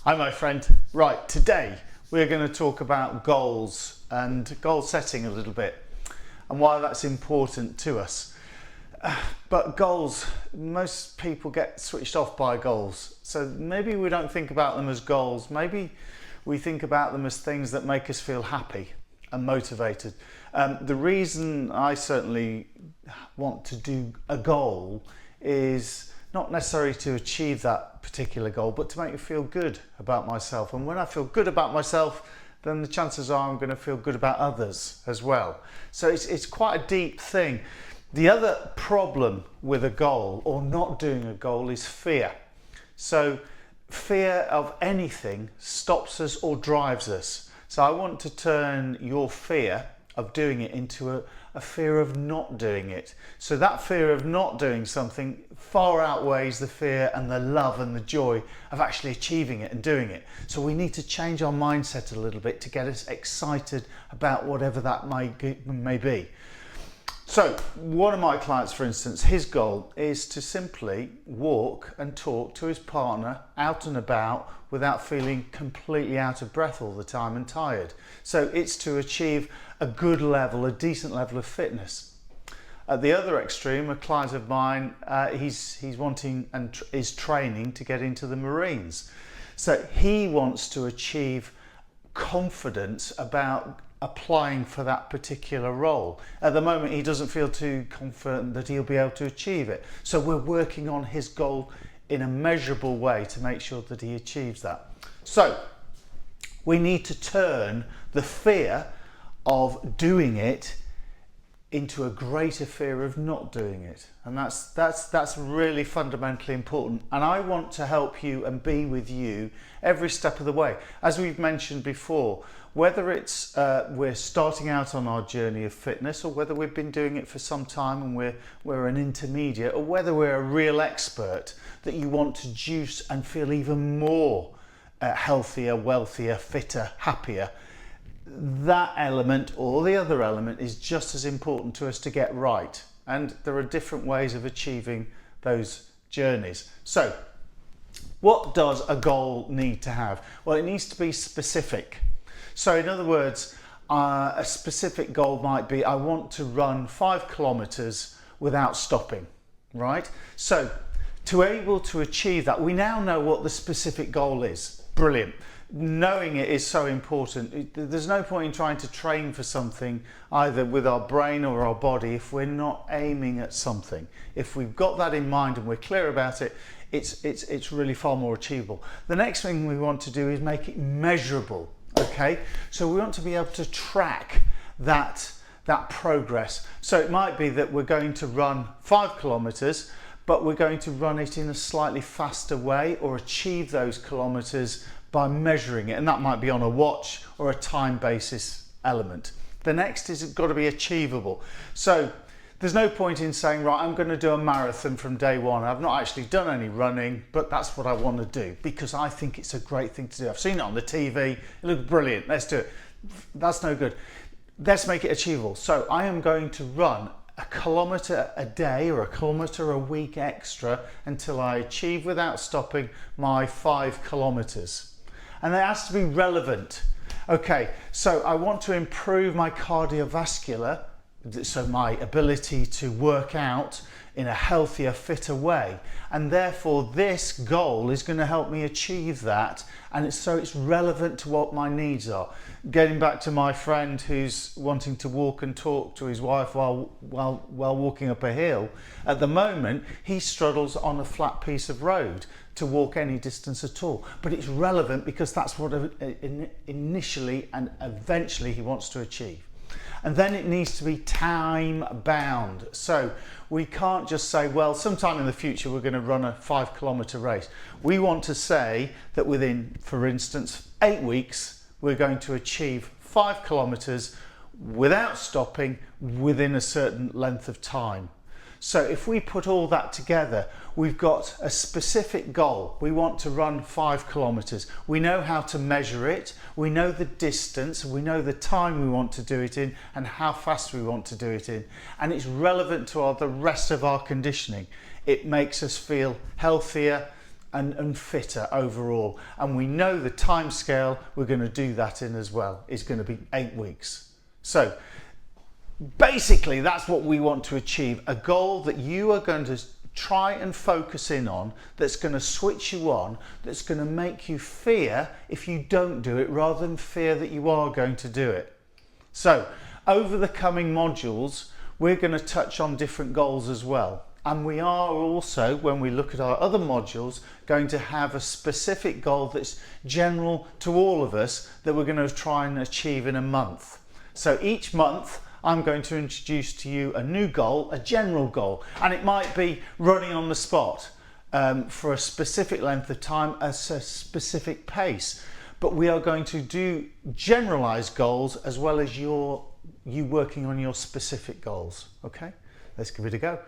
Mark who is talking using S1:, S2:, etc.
S1: Hi my friend. Right, today we're going to talk about goals and goal setting a little bit and why that's important to us. But goals, most people get switched off by goals. So maybe we don't think about them as goals. Maybe we think about them as things that make us feel happy and motivated. The reason I certainly want to do a goal is not necessarily to achieve that particular goal, but to make me feel good about myself. And when I feel good about myself, then the chances are I'm going to feel good about others as well. So it's quite a deep thing. The other problem with a goal or not doing a goal is fear. So fear of anything stops us or drives us. So I want to turn your fear of doing it into a fear of not doing it. So that fear of not doing something far outweighs the fear and the love and the joy of actually achieving it and doing it. So we need to change our mindset a little bit to get us excited about whatever that may be. So one of my clients, for instance, his goal is to simply walk and talk to his partner out and about without feeling completely out of breath all the time and tired. So it's to achieve a good level, a decent level of fitness. At the other extreme, a client of mine, he's wanting and is training to get into the Marines. So he wants to achieve confidence about applying for that particular role. At the moment, he doesn't feel too confident that he'll be able to achieve it. So we're working on his goal in a measurable way to make sure that he achieves that. So we need to turn the fear of doing it into a greater fear of not doing it, and that's really fundamentally important. And I want to help you and be with you every step of the way. As we've mentioned before, whether it's we're starting out on our journey of fitness, or whether we've been doing it for some time and we're an intermediate, or whether we're a real expert that you want to juice and feel even more healthier, wealthier, fitter, happier, that element or the other element is just as important to us to get right. And there are different ways of achieving those journeys. So what does a goal need to have? Well, it needs to be specific. So in other words, a specific goal might be, I want to run 5 kilometers without stopping, right? So to be able to achieve that, we now know what the specific goal is. Brilliant. Knowing it is so important. There's no point in trying to train for something either with our brain or our body if we're not aiming at something. If we've got that in mind and we're clear about it, it's really far more achievable. The next thing we want to do is make it measurable. Okay, so we want to be able to track that progress. So it might be that we're going to run 5 kilometers, but we're going to run it in a slightly faster way or achieve those kilometers by measuring it, and that might be on a watch or a time basis element. The next is it's got to be achievable. So there's no point in saying, right, I'm going to do a marathon from day one. I've not actually done any running, but that's what I want to do because I think it's a great thing to do. I've seen it on the TV, it looks brilliant, let's do it. That's no good. Let's make it achievable. So I am going to run a kilometre a day or a kilometre a week extra until I achieve without stopping my 5 kilometres. And that has to be relevant. Okay, so I want to improve my cardiovascular, so my ability to work out in a healthier, fitter way. And therefore this goal is going to help me achieve that. And it's relevant to what my needs are. Getting back to my friend who's wanting to walk and talk to his wife while walking up a hill, at the moment he struggles on a flat piece of road to walk any distance at all. But it's relevant because that's what initially and eventually he wants to achieve. And then it needs to be time bound. So we can't just say, well, sometime in the future we're going to run a 5 kilometer race. We want to say that within, for instance, 8 weeks, we're going to achieve 5 kilometers without stopping within a certain length of time. So if we put all that together, we've got a specific goal. We want to run 5 kilometers. We know how to measure it. We know the distance. We know the time we want to do it in and how fast we want to do it in. And it's relevant to the rest of our conditioning. It makes us feel healthier, and fitter overall. And we know the time scale we're going to do that in as well is going to be 8 weeks. So basically that's what we want to achieve, a goal that you are going to try and focus in on, that's going to switch you on, that's going to make you fear if you don't do it rather than fear that you are going to do it. So over the coming modules we're going to touch on different goals as well, and we are also, when we look at our other modules, going to have a specific goal that's general to all of us that we're going to try and achieve in a month. So each month I'm going to introduce to you a new goal, a general goal, and it might be running on the spot for a specific length of time at a specific pace. But we are going to do generalized goals as well as you working on your specific goals. Okay, let's give it a go.